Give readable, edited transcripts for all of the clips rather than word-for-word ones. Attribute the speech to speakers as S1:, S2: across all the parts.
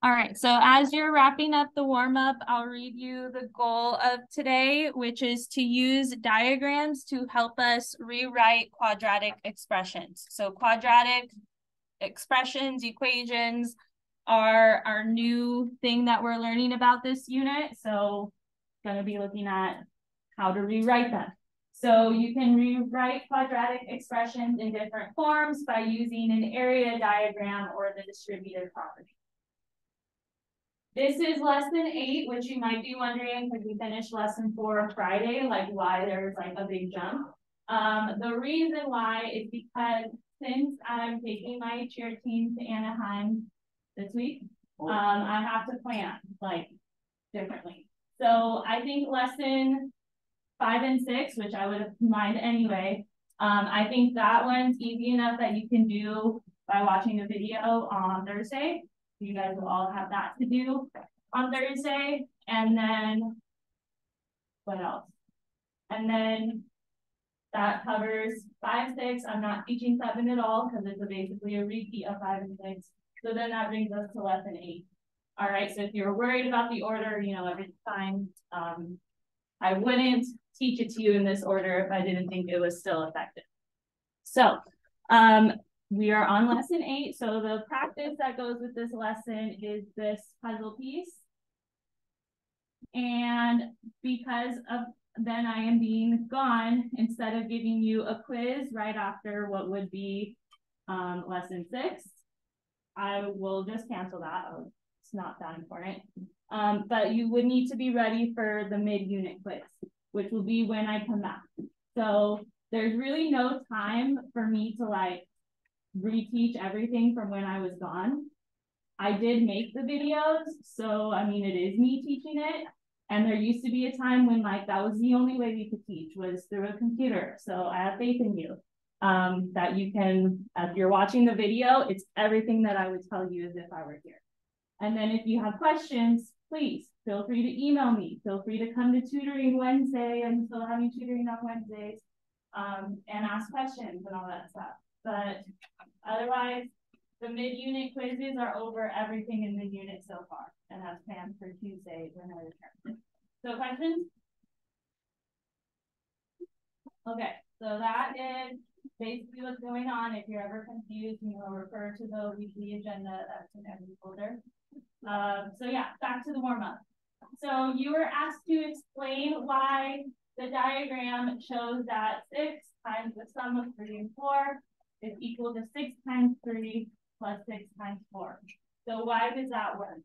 S1: All right, so as you're wrapping up the warm-up, I'll read you the goal of today, which is to use diagrams to help us rewrite quadratic expressions. So quadratic expressions, equations are our new thing that we're learning about this unit. So going to be looking at how to rewrite them. So you can rewrite quadratic expressions in different forms by using an area diagram or the distributive property. This is lesson 8, which you might be wondering, because we finished lesson 4 Friday, like why there's like a big jump. The reason why is because since I'm taking my cheer team to Anaheim this week, I have to plan like differently. So I think lesson 5 and 6, which I would have combined anyway, I think that one's easy enough that you can do by watching a video on Thursday. You guys will all have that to do on Thursday. And then what else? And then that covers 5, 6. I'm not teaching 7 at all because it's basically a repeat of 5 and 6. So then that brings us to lesson 8. All right, so if you're worried about the order, you know, every time I wouldn't teach it to you in this order if I didn't think it was still effective. So we are on lesson 8. So the practice that goes with this lesson is this puzzle piece. And because of then I am being gone, instead of giving you a quiz right after what would be lesson 6, I will just cancel that. It's not that important. But you would need to be ready for the mid-unit quiz, which will be when I come back. So there's really no time for me to like reteach everything from when I was gone. I did make the videos, so I mean, it is me teaching it. And there used to be a time when like that was the only way we could teach was through a computer. So I have faith in you that you can, if you're watching the video, it's everything that I would tell you as if I were here. And then if you have questions, please feel free to email me. Feel free to come to tutoring Wednesday. I'm still having tutoring on Wednesdays and ask questions and all that stuff. But otherwise, the mid-unit quizzes are over everything in mid-unit so far, and that's planned for Tuesday when I return. So questions? Okay, so that is basically what's going on. If you're ever confused, you know, refer to the weekly agenda that's in every folder. So yeah, back to the warm-up. So you were asked to explain why the diagram shows that 6 times the sum of 3 and 4 is equal to 6 times 3 plus 6 times 4. So why does that work?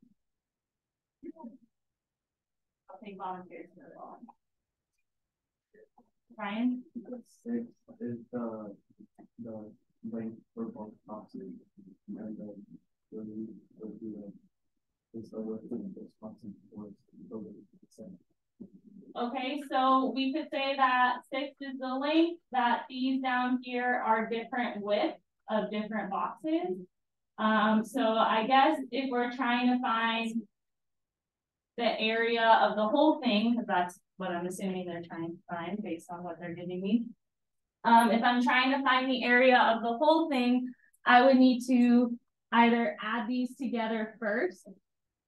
S1: I'll take volunteers for the one. Ryan?
S2: 6 is the length for both boxes, and the
S1: okay, so we could say that 6 is the length, that these down here are different widths of different boxes. So I guess if we're trying to find the area of the whole thing, because that's what I'm assuming they're trying to find based on what they're giving me. If I'm trying to find the area of the whole thing, I would need to either add these together first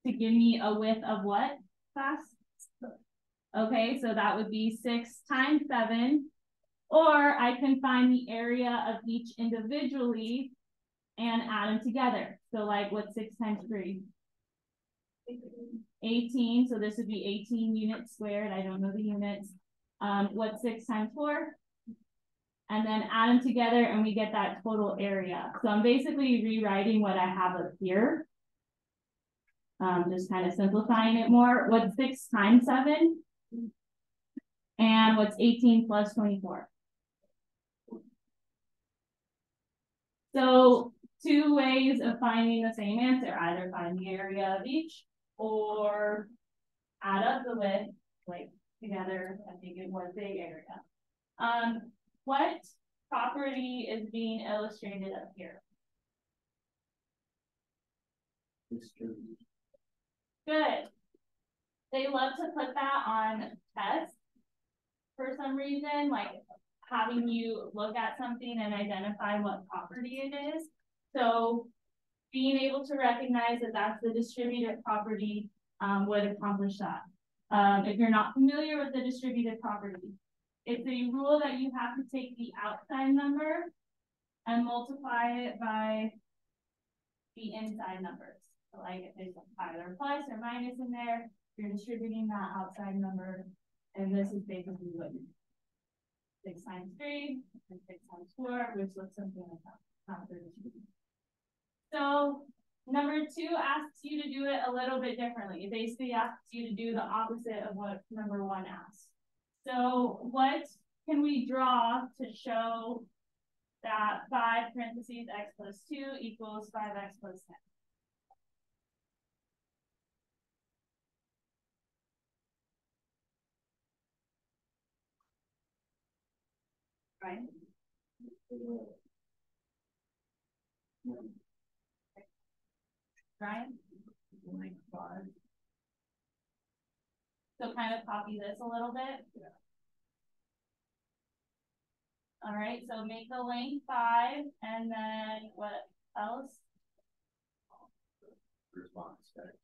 S1: to give me a width of what, class? Okay, so that would be 6 times 7, or I can find the area of each individually and add them together. So like what's 6 times 3? 18, so this would be 18 units squared. I don't know the units. What's 6 times 4? And then add them together and we get that total area. So I'm basically rewriting what I have up here. Just kind of simplifying it more. What's 6 times 7? And what's 18 plus 24? So 2 ways of finding the same answer. Either find the area of each or add up the width, like together, I think in one big area. What property is being illustrated up here? Good. They love to put that on tests for some reason, like having you look at something and identify what property it is. So being able to recognize that that's the distributive property would accomplish that. If you're not familiar with the distributive property, it's a rule that you have to take the outside number and multiply it by the inside numbers. So like if there's either plus or minus in there, you're distributing that outside number, and this is basically what you do. 6 times 3 and 6 times 4, which looks something like that. So number 2 asks you to do it a little bit differently. It basically asks you to do the opposite of what number 1 asks. So what can we draw to show that 5 parentheses x plus 2 equals 5x plus 10? Right? Right?
S2: Like 5.
S1: So kind of copy this a little bit.
S2: Yeah.
S1: All right, so make the length 5, and then what else?
S2: Response x.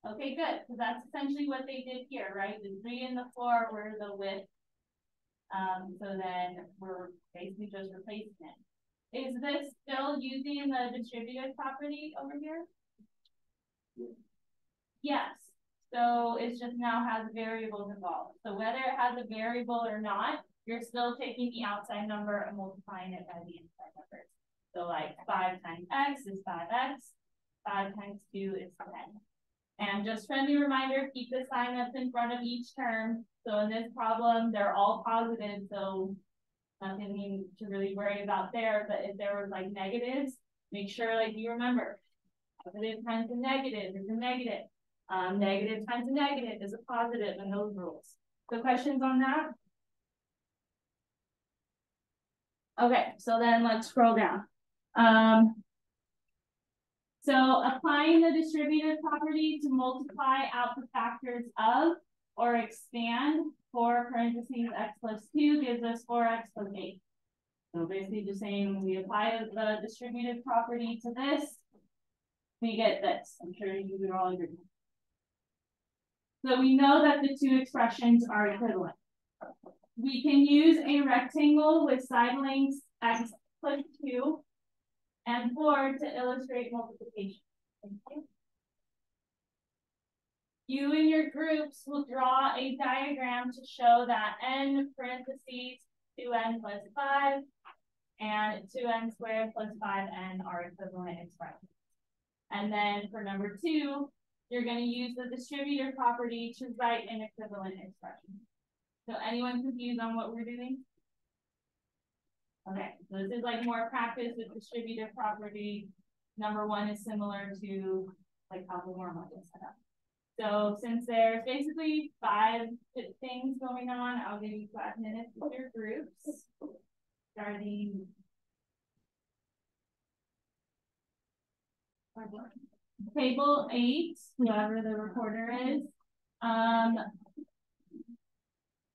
S1: Okay, good, because that's essentially what they did here, right? The 3 and the 4 were the width. So then we're basically just replacing it. Is this still using the distributive property over here?
S2: Yeah.
S1: Yes. So it just now has variables involved. So whether it has a variable or not, you're still taking the outside number and multiplying it by the inside numbers. So like 5 times x is 5x, 5 times 2 is 10. And just friendly reminder, keep the sign that's in front of each term. So in this problem, they're all positive, so nothing to really worry about there. But if there was like negatives, make sure like you remember, positive times a negative is a negative. Negative times a negative is a positive in those rules. So questions on that? Okay, so then let's scroll down. So applying the distributive property to multiply out the factors of or expand 4 parentheses x plus 2 gives us 4x plus 8. So basically just saying we apply the distributive property to this, we get this. I'm sure you would all agree. So we know that the 2 expressions are equivalent. We can use a rectangle with side lengths x plus 2 and 4 to illustrate multiplication. Thank you. You and your groups will draw a diagram to show that n parentheses 2n plus 5 and 2n squared plus 5n are equivalent expressions. And then for number 2, you're going to use the distributive property to write an equivalent expression. So anyone confused on what we're doing? Okay, so this is like more practice with distributive property. Number 1 is similar to like how the warm-up is set up. So since there's basically 5 things going on, I'll give you 5 minutes with your groups. Starting table 8, whoever the recorder is.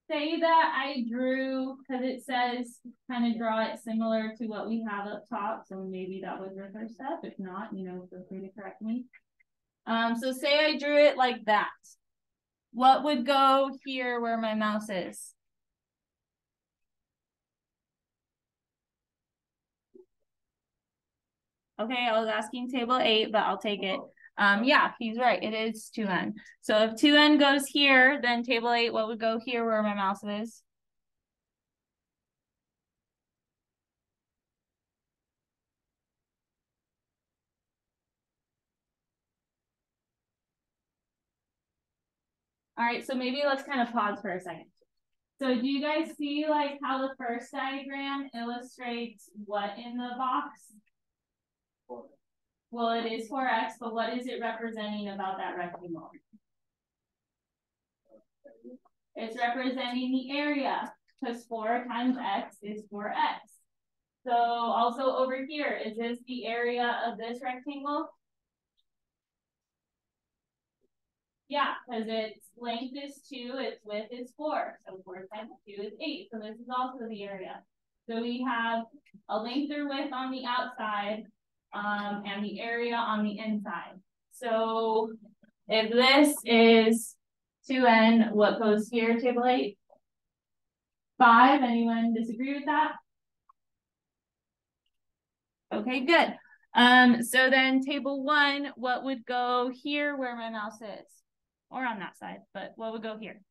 S1: Say that I drew, because it says kind of draw it similar to what we have up top. So maybe that was your first step. If not, feel free to correct me. So say I drew it like that. What would go here where my mouse is? Okay, I was asking table 8, but I'll take it. Yeah, he's right. It is 2n. So if 2n goes here, then table 8, what would go here where my mouse is? All right, so maybe let's kind of pause for a second. So do you guys see like how the first diagram illustrates what in the box?
S2: 4.
S1: Well, it is 4x, but what is it representing about that rectangle? It's representing the area, because 4 times x is 4x. So also over here, is this the area of this rectangle? Yeah, because its length is 2, its width is 4. So 4 times 2 is 8. So this is also the area. So we have a length or width on the outside and the area on the inside. So if this is 2n, what goes here, table 8? 5. Anyone disagree with that? Okay, good. So then table 1, what would go here where my mouse is? Or on that side, but what would go here?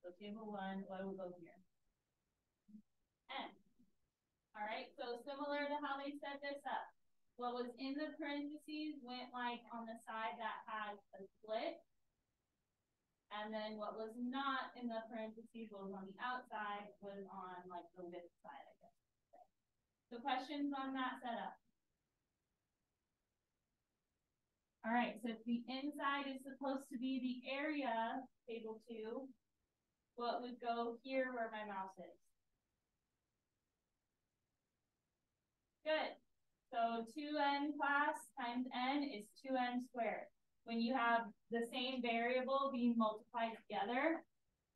S1: So table 1, what will go here? N. All right, so similar to how they set this up. What was in the parentheses went like on the side that had a split. And then what was not in the parentheses, what was on the outside, was on like the width side, I guess. So questions on that setup? All right, so if the inside is supposed to be the area, table 2, what would go here where my mouse is? Good. So 2n class times n is 2n squared. When you have the same variable being multiplied together,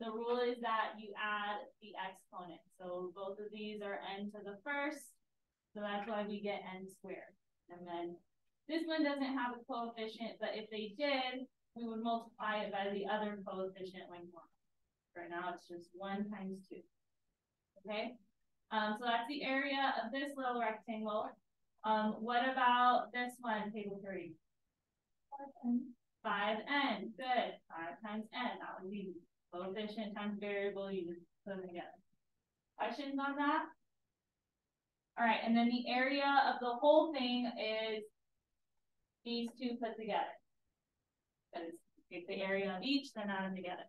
S1: the rule is that you add the exponent. So both of these are n to the first. So that's why we get n squared. And then this one doesn't have a coefficient, but if they did, we would multiply it by the other coefficient when one. Right now it's just 1 times 2. Okay? So that's the area of this little rectangle. What about this one, table 3? 5n. Good. 5 times n. That would be coefficient times variable. You just put them together. Questions on that? All right. And then the area of the whole thing is these two put together. Because if the area of each, then add them together.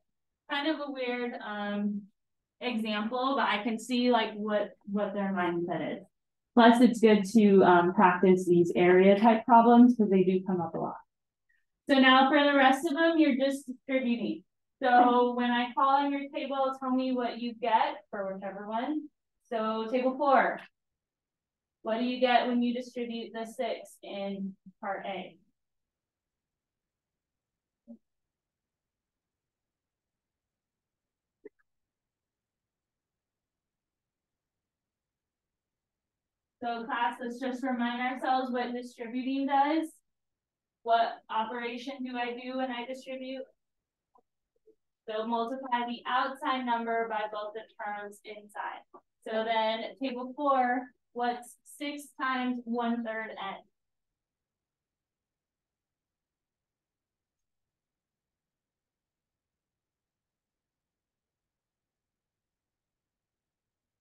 S1: Kind of a weird example, but I can see like what their mindset is. Plus, it's good to practice these area type problems because they do come up a lot. So now for the rest of them, you're just distributing. So when I call on your table, tell me what you get for whichever one. So table 4, what do you get when you distribute the 6 in part A? So class, let's just remind ourselves what distributing does. What operation do I do when I distribute? So multiply the outside number by both the terms inside. So then table 4, what's 6 times 1/3 n?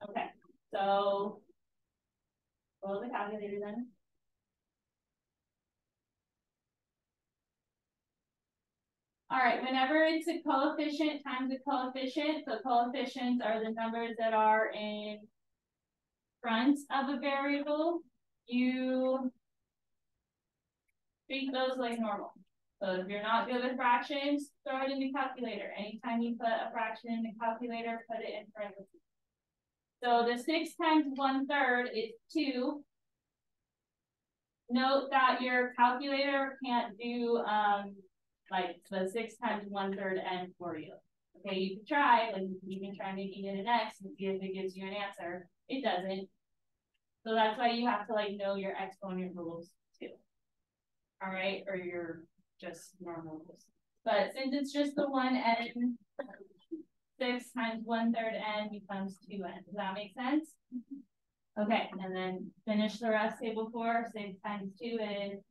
S1: Okay, so roll the calculator then. All right, whenever it's a coefficient times a coefficient, so coefficients are the numbers that are in front of a variable, you treat those like normal. So if you're not good with fractions, throw it in the calculator. Anytime you put a fraction in the calculator, put it in parentheses. So the 6 times 1/3 is 2. Note that your calculator can't do like the 6 times 1/3 n for you. Okay, you can try, like you can try making it an x and see if it gives you an answer. It doesn't. So that's why you have to like know your exponent rules too. All right, or your just normal rules. But since it's just the 1n, 6 times 1/3 n becomes 2n. Does that make sense? Okay, and then finish the rest table 4. 6 times 2 is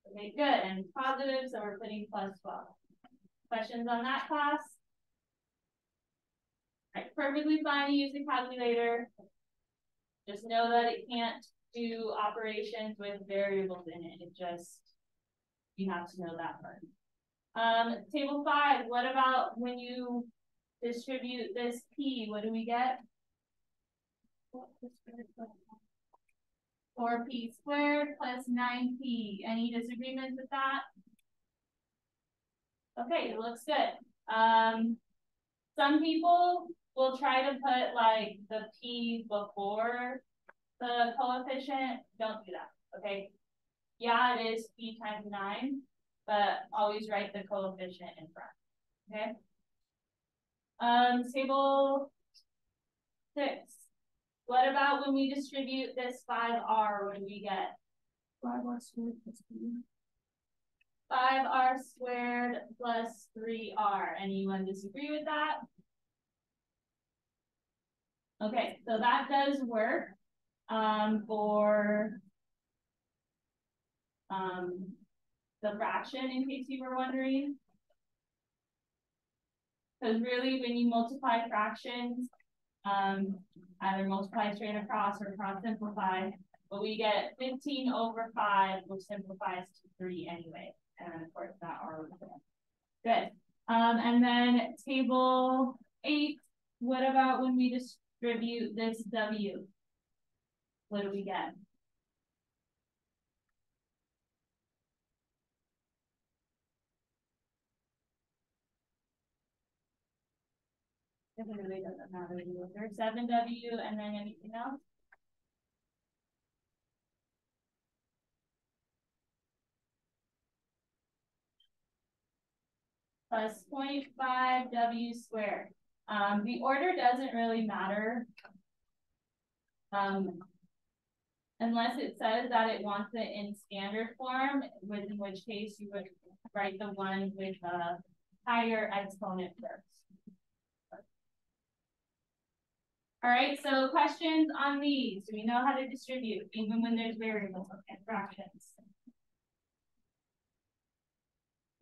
S1: okay, good. And positive, so we're putting plus 12. Questions on that class? All right, perfectly fine to use a calculator. Just know that it can't do operations with variables in it. It just, you have to know that part. Table 5, what about when you distribute this p? What do we get? 4p squared plus 9p. Any disagreements with that? Okay, it looks good. Some people will try to put like the p before the coefficient. Don't do that, okay? Yeah, it is p times 9, but always write the coefficient in front, okay? Table 6. What about when we distribute this 5r, what do we get?
S2: 5r squared plus 3.
S1: 5r squared plus 3r. Anyone disagree with that? Okay, so that does work for the fraction, in case you were wondering. Because really, when you multiply fractions, either multiply straight across or cross simplify, but we get 15 over 5, which simplifies to 3 anyway. And then, of course, that r was there. Good. And then table 8, what about when we distribute this w? What do we get? It really doesn't matter. There's 7w and then anything else? Plus 0.5 w squared. The order doesn't really matter unless it says that it wants it in standard form, in which case you would write the one with a higher exponent first. All right, so questions on these. Do we know how to distribute even when there's variables and fractions?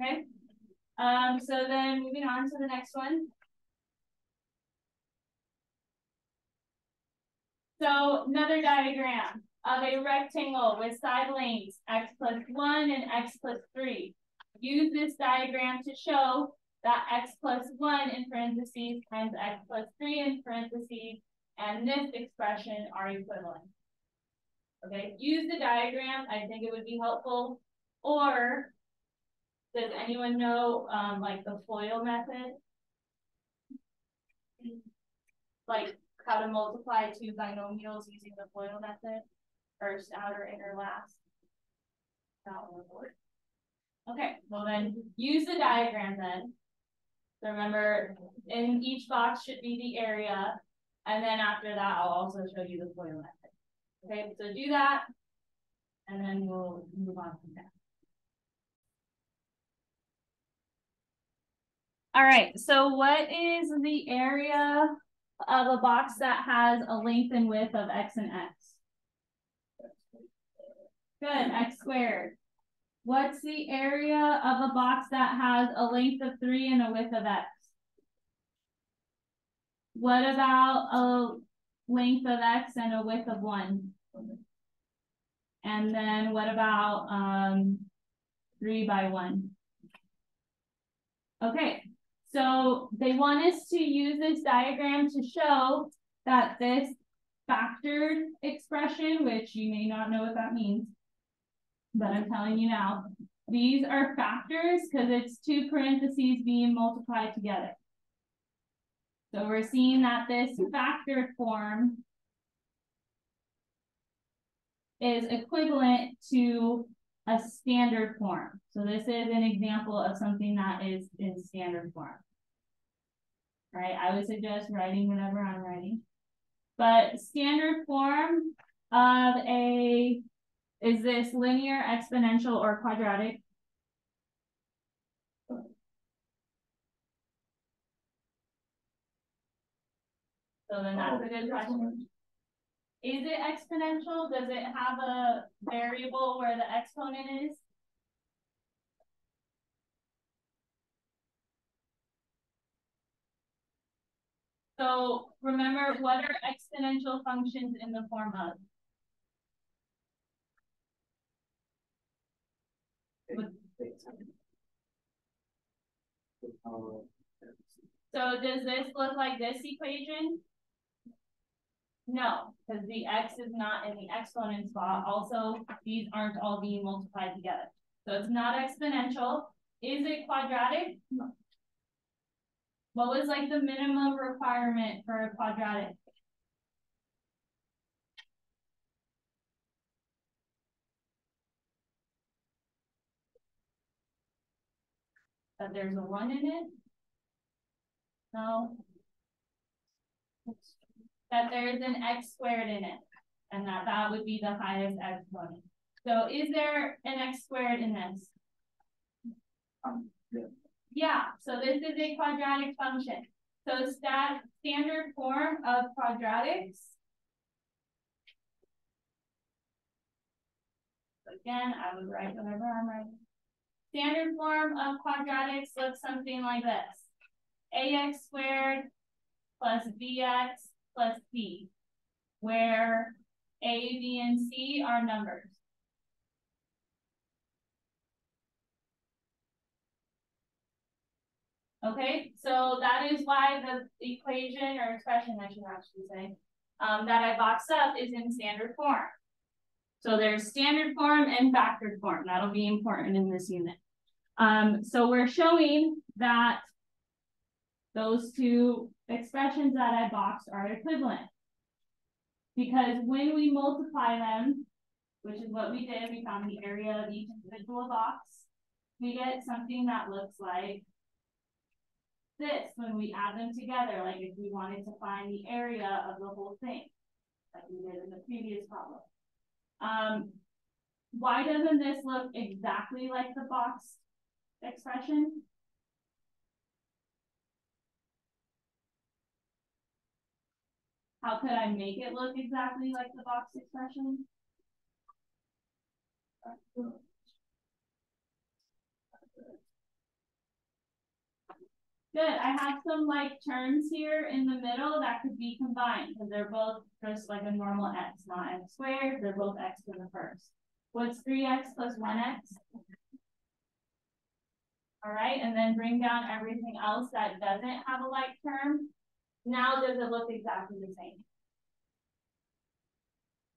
S1: Okay. So then moving on to the next one. So another diagram of a rectangle with side lengths x plus 1 and x plus 3. Use this diagram to show that x plus 1 in parentheses times x plus 3 in parentheses and this expression are equivalent. Okay, use the diagram. I think it would be helpful. Or does anyone know like the FOIL method? Like how to multiply two binomials using the FOIL method? First, outer, inner, last. That one will work. Okay, well then use the diagram then. So remember, in each box should be the area, and then after that, I'll also show you the FOIL method. Okay, so do that, and then we'll move on from there. All right, so what is the area of a box that has a length and width of x and x? Good, x squared. What's the area of a box that has a length of 3 and a width of x? What about a length of x and a width of 1? And then what about 3 by 1? Okay, so they want us to use this diagram to show that this factored expression, which you may not know what that means, but I'm telling you now, these are factors because it's two parentheses being multiplied together. So we're seeing that this factored form is equivalent to a standard form. So this is an example of something that is in standard form. All right, I would suggest writing whatever I'm writing. But standard form of is this linear, exponential, or quadratic? So then that's a good question. Is it exponential? Does it have a variable where the exponent is? So remember, what are exponential functions in the form of? So does this look like this equation? No, because the x is not in the exponent spot. Also, these aren't all being multiplied together. So it's not exponential. Is it quadratic? No. What was like the minimum requirement for a quadratic? That there's a 1 in it? No. That there's an x squared in it, and that would be the highest exponent. So is there an x squared in this?
S2: Yeah.
S1: Yeah, so this is a quadratic function. So standard form of quadratics. Again, I would write whatever I'm writing. Standard form of quadratics looks something like this. Ax squared plus bx plus c, where a, b, and c are numbers. Okay, so that is why the equation or expression, I should actually say, that I boxed up is in standard form. So there's standard form and factored form. That'll be important in this unit. So we're showing that those two expressions that I boxed are equivalent. Because when we multiply them, which is what we did, we found the area of each individual box, we get something that looks like this when we add them together, like if we wanted to find the area of the whole thing, like we did in the previous problem. Why doesn't this look exactly like the box expression? How could I make it look exactly like the box expression? Good. I have some like terms here in the middle that could be combined because they're both just like a normal x, not x squared. They're both x to the first. What's 3x plus 1x? All right, and then bring down everything else that doesn't have a like term. Now does it look exactly the same?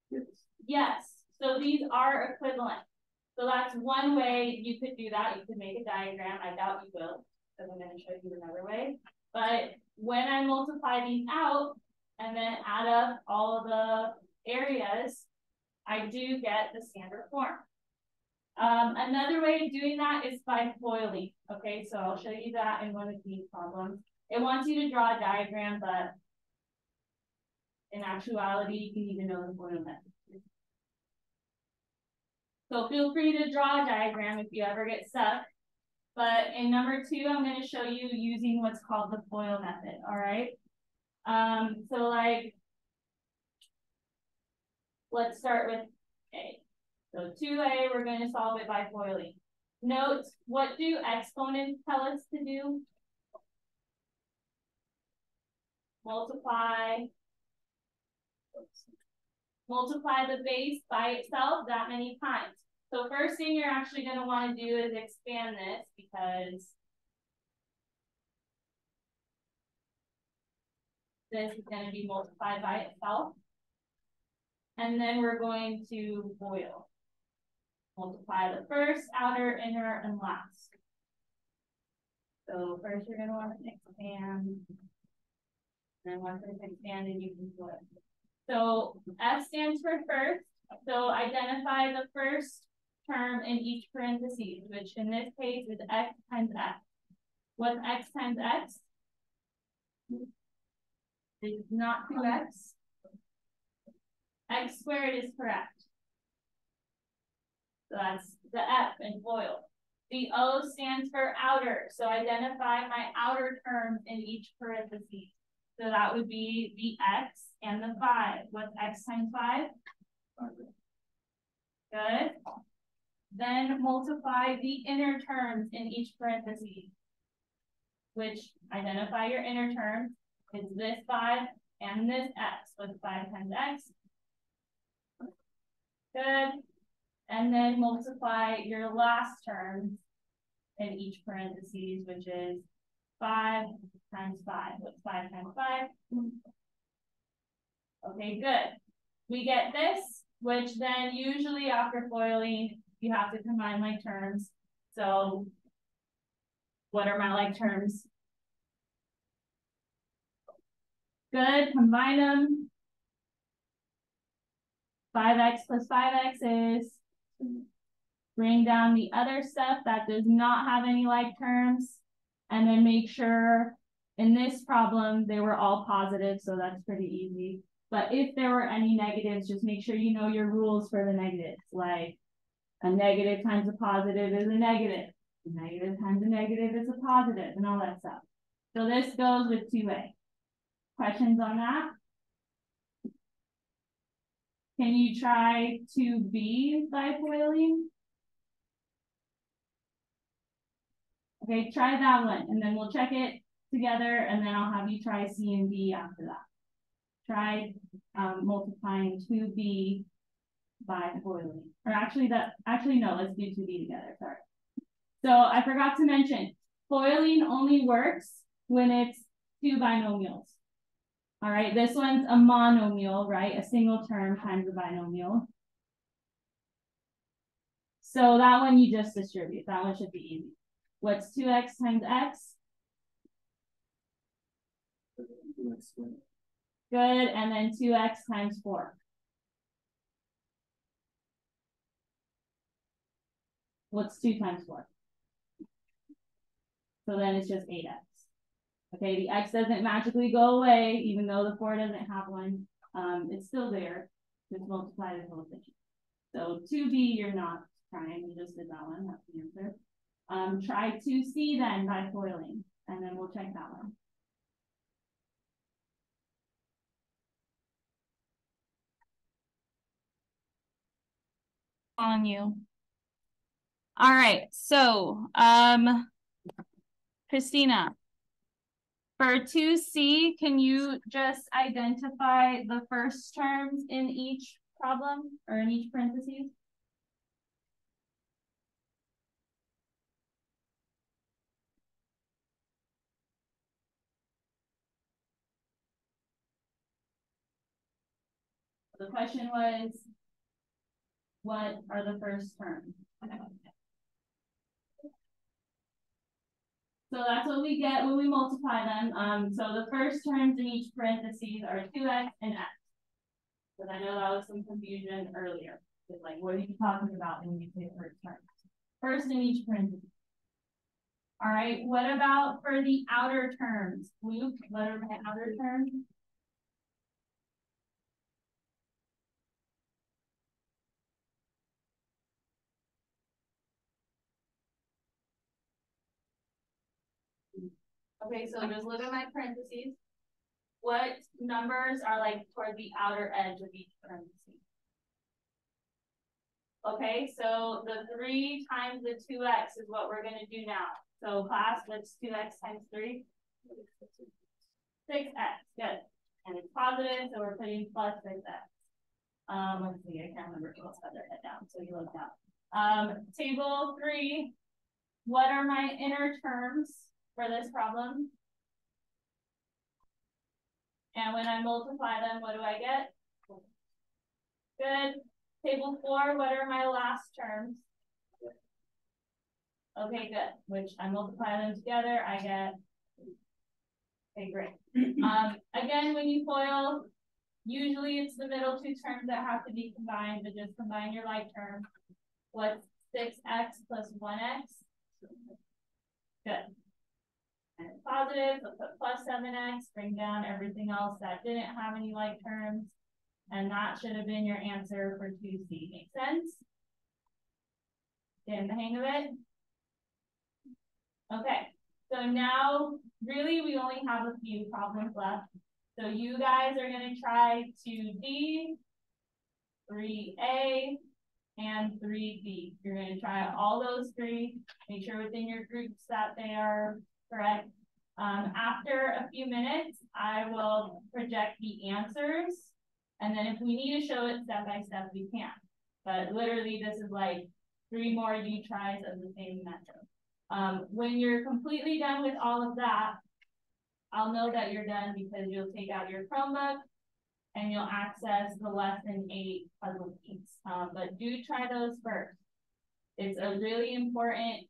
S2: Yes.
S1: Yes. So these are equivalent. So that's one way you could do that. You could make a diagram. I doubt you will, because I'm going to show you another way. But when I multiply these out and then add up all of the areas, I do get the standard form. Another way of doing that is by FOILing. Okay, so I'll show you that in one of these problems. It wants you to draw a diagram, but in actuality, you can even know the FOIL method. So feel free to draw a diagram if you ever get stuck. But in number 2, I'm going to show you using what's called the FOIL method. All right. So like, let's start with A. So 2A, we're going to solve it by FOILing. Note, what do exponents tell us to do? Multiply the base by itself that many times. So first thing you're actually going to want to do is expand this because this is going to be multiplied by itself. And then we're going to FOIL. Multiply the first, outer, inner, and last. So first you're going to want to expand. And then once it's expanded, you can FOIL. So F stands for first. So identify the first term in each parentheses, which in this case is x times x. What's x times x? It's not 2x. X squared is correct. So that's the F in FOIL. The O stands for outer. So identify my outer terms in each parentheses. So that would be the x and the 5. What's x times 5?
S2: 5.
S1: Good. Then multiply the inner terms in each parentheses, which identify your inner terms. It's this 5 and this x. What's 5 times x? Good. And then multiply your last terms in each parentheses, which is 5 times 5. What's 5 times 5? Okay, good. We get this, which then usually after FOILing, you have to combine like terms. So What are my like terms? Good, combine them. 5x plus 5x is, bring down the other stuff that does not have any like terms, and then make sure in this problem they were all positive, so that's pretty easy. But if there were any negatives, just make sure you know your rules for the negatives, like a negative times a positive is a negative. A negative times a negative is a positive, and all that stuff. So this goes with 2a. Questions on that? Can you try 2b by foiling? Okay, try that one, and then we'll check it together, and then I'll have you try C and D after that. Try multiplying 2b by foiling. Or actually, no, let's do 2b together, sorry. So I forgot to mention, foiling only works when it's two binomials. All right, this one's a monomial, right? A single term times a binomial. So that one you just distribute. That one should be easy. What's 2x times x? Good, and then 2x times 4. What's 2 times 4? So then it's just 8x. Okay, the x doesn't magically go away, even though the 4 doesn't have one. It's still there. Just multiply the coefficient. So 2b, you're not trying. You just did that one. That's the answer. Try 2c then by foiling, and then we'll check that one. On you. All right, so Christina, for 2c, can you just identify the first terms in each problem or in each parentheses? The question was, what are the first terms? So that's what we get when we multiply them. So the first terms in each parentheses are 2x and x. Because I know that was some confusion earlier. It's like, what are you talking about when you say first terms? First in each parenthesis. All right, what about for the outer terms? Luke, what are my outer terms? Okay, so just look at my parentheses. What numbers are like toward the outer edge of each parenthesis? Okay, so the 3 times the 2x is what we're going to do now. So class, what's 2x times 3? 6x, good. And it's positive, so we're putting plus 6x. Let's see, I can't remember who else had their head down, so you look down. Table 3, what are my inner terms for this problem? And when I multiply them, what do I get? Good. Table 4, what are my last terms? Okay, good. Which I multiply them together, I get. Okay, great. Again, when you FOIL, usually it's the middle 2 terms that have to be combined, but just combine your like term. What's 6x plus 1x? Good. And it's positive, so put plus 7x, bring down everything else that didn't have any like terms. And that should have been your answer for 2C. Make sense? Getting the hang of it? Okay, so now really we only have a few problems left. So you guys are going to try 2D, 3A, and 3B. You're going to try all those 3. Make sure within your groups that they are correct. After a few minutes, I will project the answers. And then if we need to show it step by step, we can. But literally, this is like 3 more U tries of the same method. When you're completely done with all of that, I'll know that you're done because you'll take out your Chromebook and you'll access the lesson 8 puzzle piece. But do try those first. It's a really important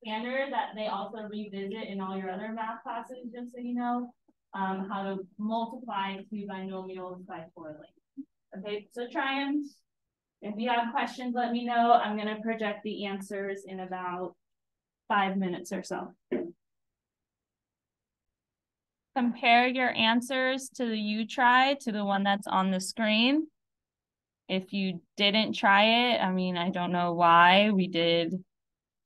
S1: standard that they also revisit in all your other math classes, just so you know, how to multiply two binomials by foiling. Okay, so try them. If you have questions, let me know. I'm going to project the answers in about 5 minutes or so. Compare your answers to the you try to the one that's on the screen. If you didn't try it, I mean, I don't know why. We did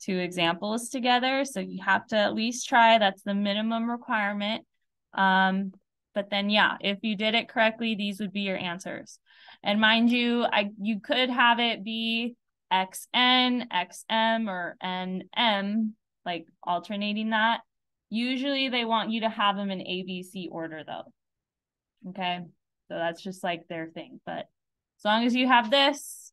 S1: 2 examples together, so you have to at least try. That's the minimum requirement. But then, yeah, if you did it correctly, these would be your answers. And mind you, you could have it be xn, xm, or nm, like alternating that. Usually they want you to have them in ABC order though. Okay, so that's just like their thing. But as long as you have this,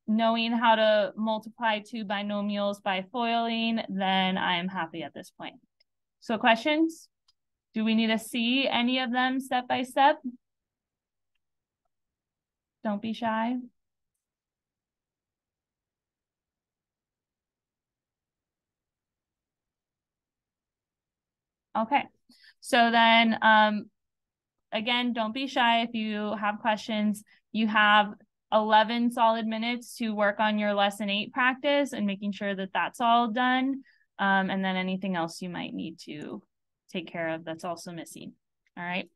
S1: knowing how to multiply 2 binomials by foiling, then I am happy at this point. So questions? Do we need to see any of them step by step? Don't be shy. Okay, so then again, don't be shy if you have questions. You have 11 solid minutes to work on your lesson 8 practice and making sure that that's all done. And then anything else you might need to take care of that's also missing. All right.